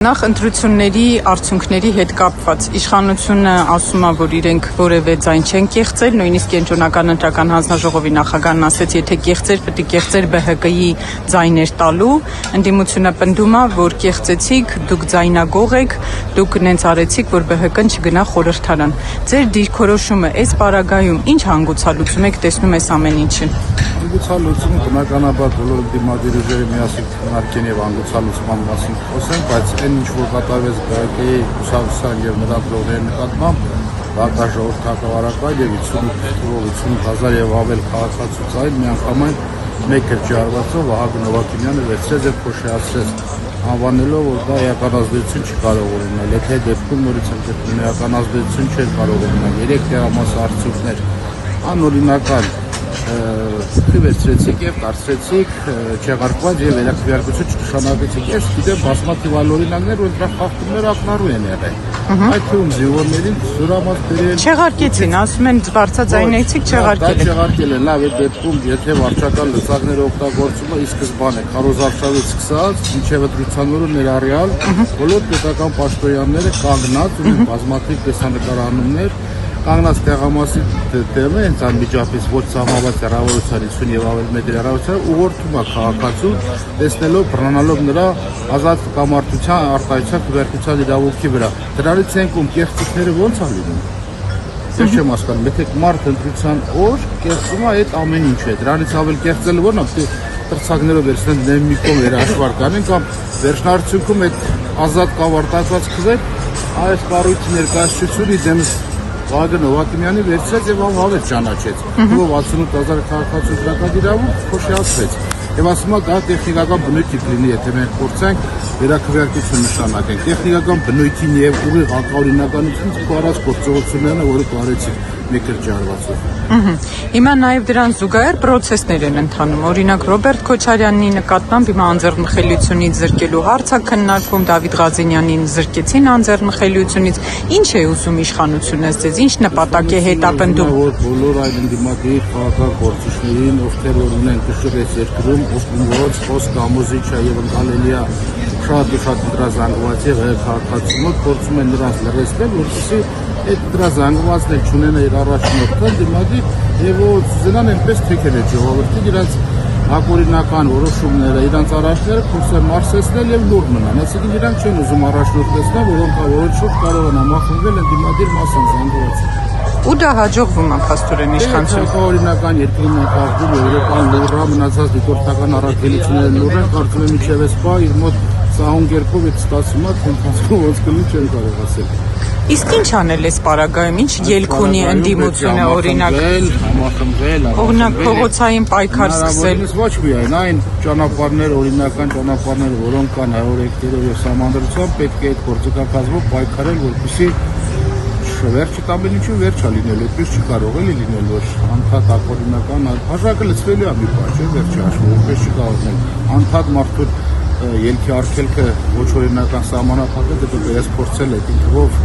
Նախ ընտրությունների արդյունքների հետ կապված իշխանությունը ասում է, որ իրենք որևէ ձայն չեն կեղծել, նույնիսկ կենտրոնական ընտրական հանձնաժողովի նախագահն ասաց, եթե կեղծեր, պետք է կեղծեր ԲՀԿ-ի ձայներ տալու, ընդդիմությունը պնդում է, որ կեղծեցիք, դուք ձայնագող եք, դուք նենց արեցիք, որ ԲՀԿ-ն չգնա խորհրդարան։ Ձեր դիրքորոշումը այս պարագայում ինչ հանգուցալուծում եք տեսնում այս ամեն ինչին։ Հանգուցալուծումը բնականաբար բոլոր դիմադիր ուժերը միասին քննարկեն եւ հանգուցալուծման մասին խոսեն, բայց այն ինչ որ կատարվեց ԲՀԿ-ի ուսումնասիրության եւ նրա բլոգերի նկատմամբ բակաժողովրդակարգ եւ 58,000 եւ ավել քաղաքացիային միանգամայն մեկ ջարվածով Վահագն Հովհաննիսյանը վերցրեց եւ փոշիացրեց, անվանելով, որ դա էականազդեցություն չի կարող ունենալ, եթե դեպքում նորից ընդգրկում էականազդեցություն չէր կարող ունենալ, 3 տեղամասարցություններ անօրինական վերցրեցիք եւ դարձրեցիք չեղարկված եւ վերակվյարկություն չնշանակեցիք։ Ես գիտեմ բազմաթիվ օրինակներ, որ դրա խախտումները ակնառու են եղել։ Այդ թվում զինվորներին զորամաս բերել։ Չեղարկեցին, ասում են բարձրաձայնեցիք, չեղարկել եք։ Չեղարկել են, լավ է դեպքում, եթե վարչական լծակները օգտագործումը ի սկզբանե քարոզարշավից սկսած, մինչև ընտրության օրը ներառյալ, բոլոր պետական պաշտոնյաները կանգնած ունեն բազմաթիվ տեսանկարահանումներ կանգնած տեղամասի դեմը հենց անմիջապես ոչ սահմանված հեռավորության եւ ավելի մեծ հեռավորության ուղղորդում է քաղաքացուն տեսնելով բռնանալով նրա ազատ կամարտության արտահայտության քվեարկության իրավունքի վրա դրանից ենքում կեղծիքները ո՞նց է լինում ես չեմ հասկանում եթե մարդ ընտրության օր կեղծում է այդ ամեն ինչը դրանից ավել կեղծելը ո՞րն է տրցակներով վերցնեն դեմ մի կողմ երաշխար կանեն կամ վերջնարդյունքում այդ ազատ կավարտացված քվեր այս կառույցի ներկայացուցիչի դեմ Վահագն Հովհաննիսյանի վերցրեց եւ հավեր ճանաչեց։ Ով 68,000 քաղաքացու դրական փոշիացրեց։ Եվ ասում է դա տեխնիկական բնույթի կլինի, եթե մենք փորձենք վերակվյարկություն նշանակենք։ Տեխնիկական բնույթին եւ ուղիղ ակնօրինականությունից կառած գործողությունները, որը կարեցիք մեկ ջարվածով։ Հիմա նաև դրան զուգահեռ պրոցեսներ են ընթանում։ Օրինակ Ռոբերտ Քոչարյանի նկատմամբ հիմա անձեռնմխելիությունից զրկելու հարց է քննարկվում, Դավիթ Ղազենյանին զրկեցին անձեռնմխելիությունից։ Ինչ է ուզում իշխանությունը ձեզ, ինչ նպատակ է հետապնդում։ Բոլոր այդ ընդդիմադիր քաղաքական գործիչներին, ովքեր ունեն կշռեց երկրում, ովքեր խոսք ամոզիչ է եւ ընկալելի է շատ դրազանգված եւ քաղաքացիները փորձում են նրանց լրացնել, որպեսզի այդ դրազանգվածներ չունենա իր առաջնորդը դիմադի եւ զենան այնպես թեքել է ժողովրդին իրաց ակորինական որոշումները, իրանց առաջները փորձեն մարսեցնել եւ լուր մնան։ Այսինքն իրանք չեն ուզում առաջնորդեցնել, որոնք որոշում կարող են համախմբվել ընդդիմադիր մասան զանգված։ Ու դա հաջողվում է փաստորեն իշխանություն։ Օրինական երկրում են կարգում եվրոպան լուրը մնացած դիտորդական առաքելությունները լուրը կարծում եմ միջև սպա իր մոտ սահուն կերպով է ստացվում է քննարկում ոնց կլինի չեն կարող ասել։ Իսկ ինչ անել այս պարագայում, ինչ ելք ունի ընդդիմությունը օրինակ համախմբվել, օրինակ փողոցային պայքար սկսել։ Ոչ միայն այն ճանապարհներ, օրինական ճանապարհներ, որոնք կան հայօրենքներով եւ համանդրությամբ պետք է այդ գործիքակազմով պայքարել, որպեսզի վերջի ամեն ինչու վերջ է լինել, այդպես չի կարող էլի լինել, որ անդադ ակորինական բաժակը լցվելու է մի բան, չէ՞, վերջի հաշվով, այդպես չի կարող լինել։ Անդադ մարդու ելքի արգելքը ոչ օրինական սահմանափակը դեպի ես փորձել եք ինքնով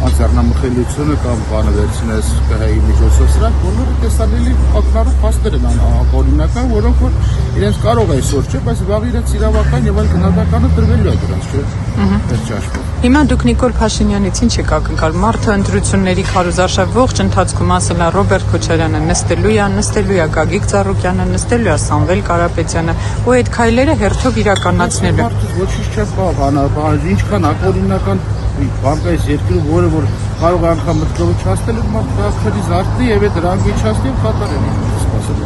անձեռնամխելիությունը կամ բանը վերցնես ԿՀ-ի միջոցով սրանք բոլորը տեսանելի ակնառու փաստեր են ակորինական, որոնք որ իրենց կարող է այսօր չէ, բայց վաղ իրենց իրավական եւ այլ գնահատականը տրվելու է դրանց, չէ՞։ Վերջի հաշվով։ Հիմա դուք Նիկոլ Փաշինյանից ինչ եք ակնկալում։ Մարդը ընտրությունների քարոզարշավ ողջ ընթացքում ասել է Ռոբերտ Քոչարյանը նստելու է Գագիկ Ծառուկյանը, նստելու է Սամվել Կարապետյանը, ու այդ քայլերը հերթով իրականացնելու։ Մարդը ոչինչ չի կարող, ինչքան ակորինական բանկայից երկրում, որը որ կարող է անգամ մտքով չհասնել, մարդ քաղաքների զարթի եւ այդ դրանք իջացնի եւ կատարել ինչ սպասել։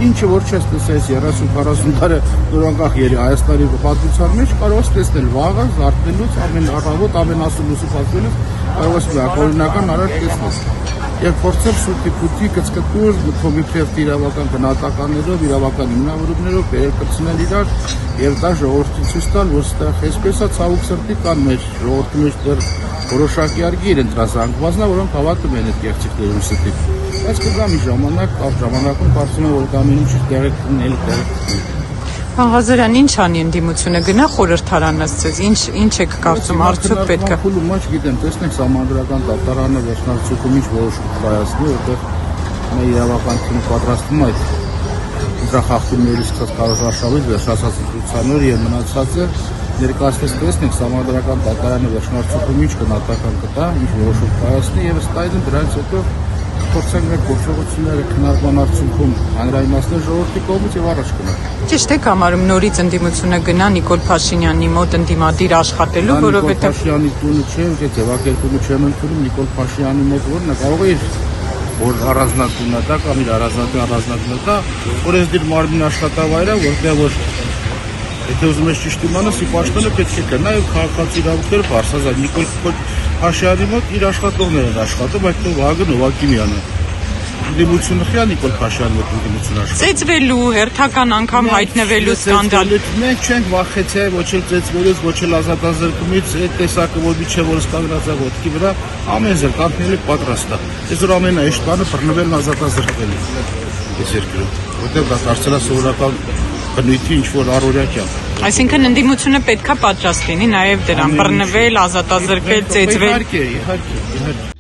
Ինչը որ չես տեսես 30-40 տարի նորանկախ Հայաստանի պատմության մեջ կարող ես տեսնել վաղը զարթնելուց ամեն առավոտ ամեն ասուլուսի պատվելուց կարող ես ակորինական արար տեսնել եւ փորձել սուտի կծկտուր կոմիտեի իրավական գնահատականներով իրավական հիմնավորումներով վերկրցնել իրար եւ դա ժողովրդին ցույց տալ որ այստեղ այսպես է ցավոք սրտի կան մեր ժողովրդի մեջ դեռ որոշակի արգիր են դրազանգվածնա որոնք հավատում են այդ կեղծիքների ուսիտի բայց կգա մի ժամանակ ապ ժամանակում կարծում եմ որ դա ամեն ինչ տեղի կունենալ տեղի Պարոն Ղազարյան, ինչ անի ընդդիմությունը գնա խորհրդարան ասծես, ինչ եք կարծում, արդյոք պետք է։ Փուլում ոչ գիտեմ, տեսնենք համանդրական դատարանը վերջնարդյունքում ինչ որոշում կայացնի, որտեղ նա իրավական թիմը պատրաստվում է այդ դրախախտումների սկսած քարոզարշավից վերջացած ընտրությանով եւ մնացածը ներկայացնես տեսնենք համադրական դատարանը վերջնարդյունքում ինչ գնահատական կտա, ինչ որոշում կայացնի եւ ըստ այդմ դրանից հետո փորձենք մեր գործողությունները քննարկման արդյունքում հանրայնացնել ժողովրդի կողմից եւ առաջ գնալ։ Ճիշտ եք համարում նորից ընդդիմությունը գնա Նիկոլ Փաշինյանի մոտ ընդդիմադիր աշխատելու, որովհետեւ Փաշինյանի տունը չէ, ու ձևակերպումը չեմ ընդունում Նիկոլ Փաշինյանի մոտ, որն կարող է որ առանձնատունն է կամ իր առանձնատունը դա, որ ես դիր մարմին աշխատավայր է, որտեղ որ եթե ուզում ես ճիշտ իմանաս, ի պաշտոնը պետք է գնա եւ քաղաքացի իրավունքները բարձրացնել։ Նիկոլ Փաշինյանի մոտ իր աշխատողներն են աշխատում, այդտեղ Վագն Օվակիմյանը։ Դիմությունը խիա Նիկոլ Փաշինյանի մոտ դիմություն աշխատում։ ծեծվելու, հերթական անգամ հայտնվելու սկանդալ։ Մենք չենք վախեցել ոչ էլ ծեծվելուց, ոչ էլ ազատազրկումից, այդ տեսակը որ միջև որ ստանրած է ոտքի վրա, ամեն զրկանքնել եք պատրաստ է։ Այս որ ամենահեշտ բանը բռնվելն ազատազրկվելն է։ Այս երկրում, որտեղ դա դարձել է սովորական բնույթի ինչ որ առօրյա կյանք։ Այսինքն ընդդիմությունը պետքա պատրաստ լինի նաև դրան, բռնվել, ազատազրկվել, ծեծվել։ Իհարկե։